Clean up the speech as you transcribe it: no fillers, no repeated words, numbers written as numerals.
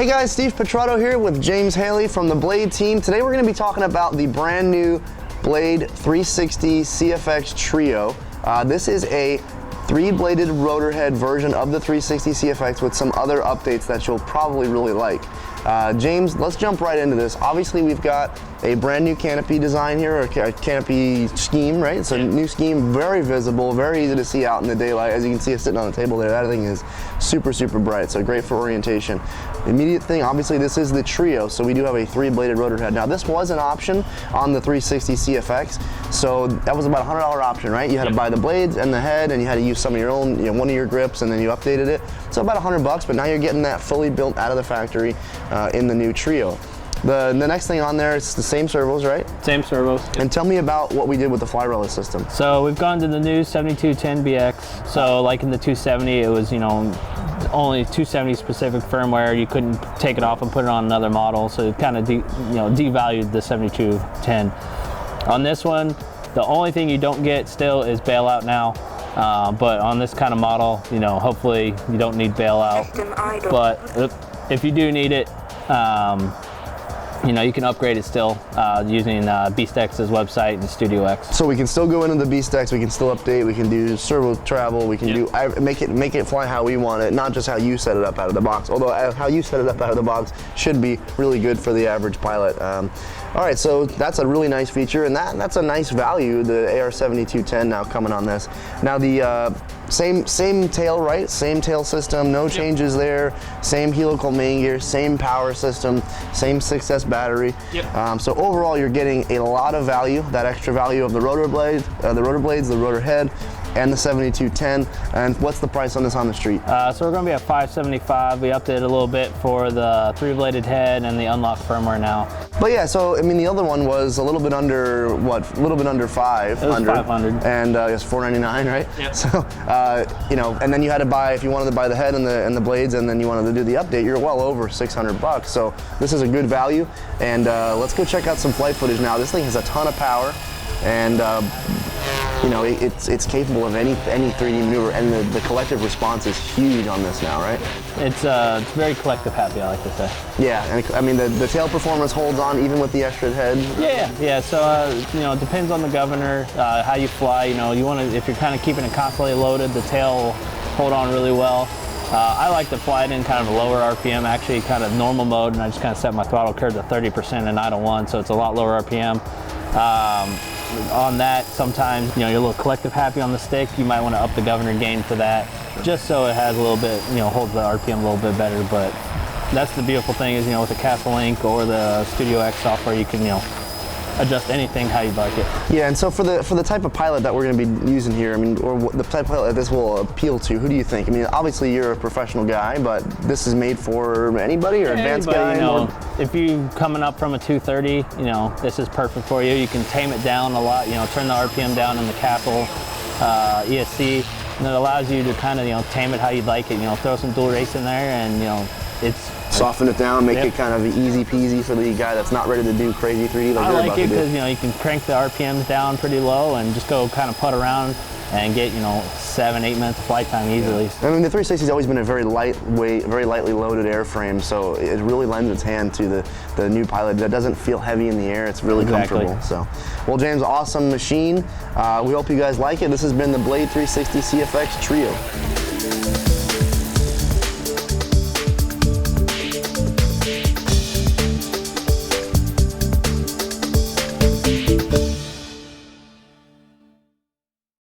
Hey guys, Steve Petrato here with James Haley from the Blade team. Today we're going to be talking about the brand new Blade 360 CFX Trio. This is a three-bladed rotor head version of the 360 CFX with some other updates that you'll probably really like. James, let's jump right into this. Obviously, we've got a brand new canopy design here, a canopy scheme, right? It's a new scheme, very visible, very easy to see out in the daylight. As you can see it sitting on the table there, that thing is super, super bright, so great for orientation. The immediate thing, obviously, this is the Trio, so we do have a three-bladed rotor head. Now, this was an option on the 360 CFX, so that was about a $100 option, right? You had to buy the blades and the head, and you had to use some of your own, one of your grips, and then you updated it. So about $100, but now you're getting that fully built out of the factory in the new Trio. The next thing on there is the same servos, right? Same servos. And tell me about what we did with the fly system. So we've gone to the new 7210BX. So like in the 270, it was, only 270 specific firmware. You couldn't take it off and put it on another model. So it kind of devalued the 7210. On this one, the only thing you don't get still is bailout now. But on this kind of model, hopefully you don't need bailout. But if you do need it, you can upgrade it still using BeastX's website and Studio X. So we can still go into the BeastX, we can still update, we can do servo travel, we can make it fly how we want it, not just how you set it up out of the box. Although how you set it up out of the box should be really good for the average pilot. All right, so that's a really nice feature, and that's a nice value, the AR7210 now coming on this. Now the same tail, right? Same tail system, no changes there. Same helical main gear, same power system, same 6S battery. So overall, you're getting a lot of value, that extra value of the rotor blades, the rotor head, and the 7210. And what's the price on this on the street? So we're going to be at $575. We upped it a little bit for the three-bladed head and the unlocked firmware now. But yeah, so I mean, the other one was a little bit under what? A little bit under 500. It was 500. And I guess $499, right? Yep. So and then you had to buy, if you wanted to buy the head and the blades, and then you wanted to do the update, you're well over $600. So this is a good value. And let's go check out some flight footage now. This thing has a ton of power, and it's capable of any 3D maneuver, and the collective response is huge on this now, right? It's very collective happy, I like to say. Yeah, and I mean the tail performance holds on even with the extra head. Yeah. So it depends on the governor, how you fly. You want to, if you're kind of keeping it constantly loaded, the tail will hold on really well. I like to fly it in kind of a lower RPM, actually kind of normal mode, and I just kind of set my throttle curve to 30% and idle 1, so it's a lot lower RPM. On that, sometimes you're a little collective happy on the stick. You might want to up the governor gain for that, just so it has a little bit, holds the RPM a little bit better. But that's the beautiful thing is, with the Castle Link or the Studio X software, you can adjust anything how you'd like it. Yeah, and so for the type of pilot that we're going to be using here, I mean, or the type of pilot that this will appeal to, who do you think? I mean, obviously you're a professional guy, but this is made for anybody or advanced guy? If you're coming up from a 230, this is perfect for you. You can tame it down a lot, turn the RPM down in the Castle ESC, and it allows you to kind of, tame it how you'd like it. Throw some dual race in there, and it's soften it down, make it kind of easy peasy for the guy that's not ready to do crazy 3D like you're about to do. I like it because you can crank the RPMs down pretty low and just go kind of putt around and get 7-8 minutes of flight time easily. I mean, the 360's always been a very lightweight, very lightly loaded airframe, so it really lends its hand to the new pilot. That doesn't feel heavy in the air. It's really comfortable. So, well, James, awesome machine. We hope you guys like it. This has been the Blade 360 CFX Trio.